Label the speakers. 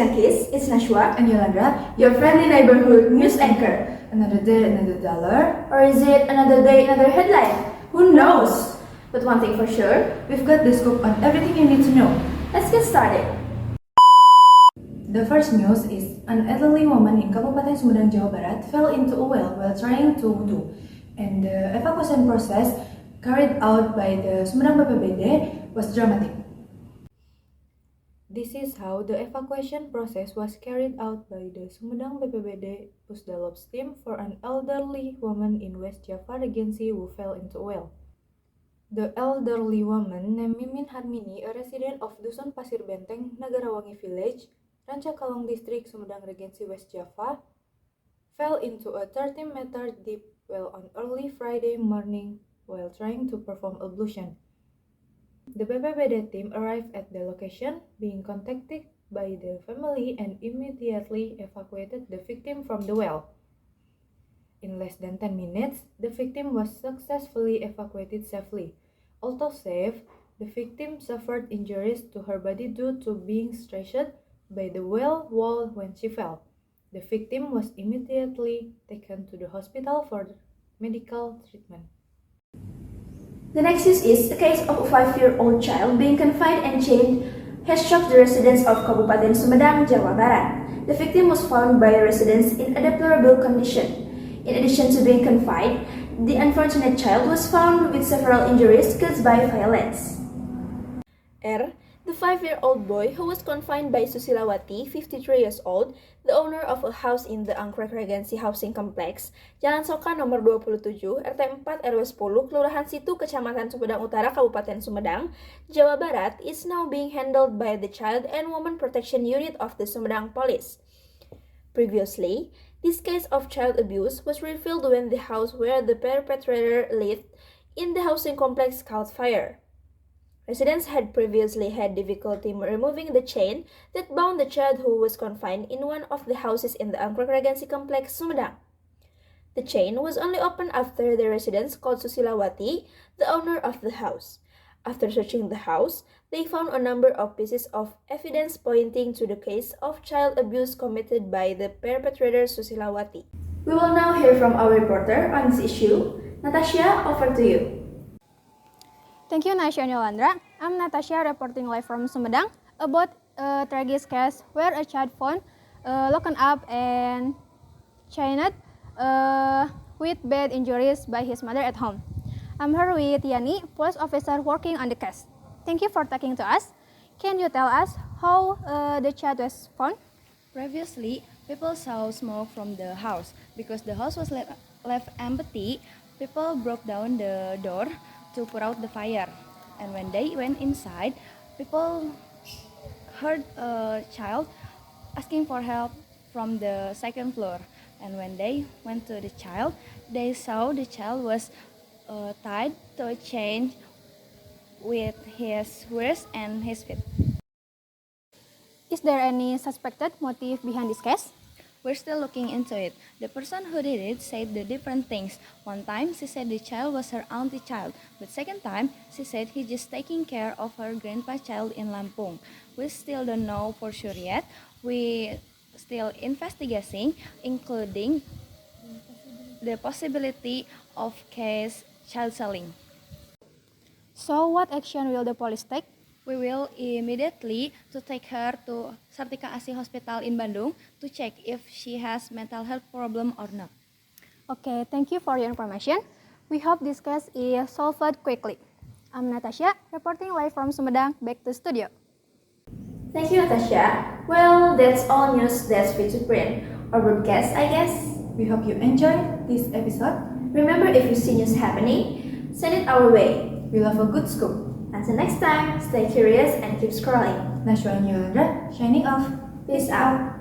Speaker 1: Yankis, it's Nashwa,
Speaker 2: and Yolanda,
Speaker 1: your friendly neighborhood news anchor.
Speaker 2: another day, another dollar.
Speaker 1: Or is it another day, another headline? Who knows? But one thing for sure,
Speaker 2: We've got the scoop on everything you need to know.
Speaker 1: let's get started.
Speaker 2: The first news is an elderly woman in Kabupaten Sumedang, Jawa Barat fell into a well while trying to wudu, and the evacuation process carried out by the Sumedang BPBD was dramatic. This is how the evacuation process was carried out by the Sumedang BPBD Pusdalops team for an elderly woman in West Java Regency who fell into a well. The elderly woman named Mimin Harmini, a resident of Dusun Pasir Benteng, Nagarawangi Village, Rancakalong District, Sumedang Regency, West Java, fell into a 30-meter deep well on early Friday morning while trying to perform ablution. The BPBD team arrived at the location, being contacted by the family and immediately evacuated the victim from the well. In less than 10 minutes, the victim was successfully evacuated safely. Although safe, the victim suffered injuries to her body due to being stretched by the well wall when she fell. The victim was immediately taken to the hospital for medical treatment.
Speaker 1: The next news is a case of a 5-year-old child being confined and chained has shocked the residents of Kabupaten Sumedang, Jawa Barat. The victim was found by residents in a deplorable condition. In addition to being confined, the unfortunate child was found with several injuries caused by violence. R, the 5-year-old boy who was confined by Susilawati, 53 years old, the owner of a house in the Angkrek Regency Housing Complex, Jalan Soka nomor 27, RT 4 RW 10, Kelurahan Situ, Kecamatan Sumedang Utara, Kabupaten Sumedang, Jawa Barat, is now being handled by the Child and Women Protection Unit of the Sumedang Police. Previously, this case of child abuse was revealed when the house where the perpetrator lived in the housing complex caught fire. Residents had previously had difficulty removing the chain that bound the child who was confined in one of the houses in the Angkrek Regency Complex, Sumedang. The chain was only opened after the residents called Susilawati, the owner of the house. After searching the house, they found a number of pieces of evidence pointing to the case of child abuse committed by the perpetrator Susilawati. We will now hear from our reporter on this issue. Natasha, over to you.
Speaker 3: Thank you, Nasha and Yolanda. I'm Natasha reporting live from Sumedang about a tragic case where a child found locked up and chained with bad injuries by his mother at home. I'm here with Yani, police officer working on the case. Thank you for talking to us. Can you tell us how the child was found?
Speaker 4: Previously, people saw smoke from the house. Because the house was left empty, people broke down the door to put out the fire. And when they went inside, people heard a child asking for help from the second floor. And when they went to the child, they saw the child was tied to a chain with his wrist and his feet.
Speaker 3: Is there any suspected motive behind this case?
Speaker 4: We're still looking into it. The person who did it said the different things. One time, she said the child was her auntie child. But second time, she said he's just taking care of her grandpa child in Lampung. We still don't know for sure yet. We still investigating, including the possibility of case child selling.
Speaker 3: So what action will the police take?
Speaker 4: We will immediately to take her to Sartika Asih Hospital in Bandung to check if she has mental health problem or not.
Speaker 3: Okay, thank you for your information. We hope this case is solved quickly. I'm Natasha, reporting live from Sumedang. Back to studio.
Speaker 1: Thank you, Natasha. Well, that's all news that's fit to print or broadcast, I guess.
Speaker 2: We hope you enjoyed this episode.
Speaker 1: Remember, if you see news happening, send it our way.
Speaker 2: We love a good scoop.
Speaker 1: Until next time, stay curious and keep scrolling.
Speaker 2: Nashwa and Yolanda, shining off.
Speaker 1: Peace out.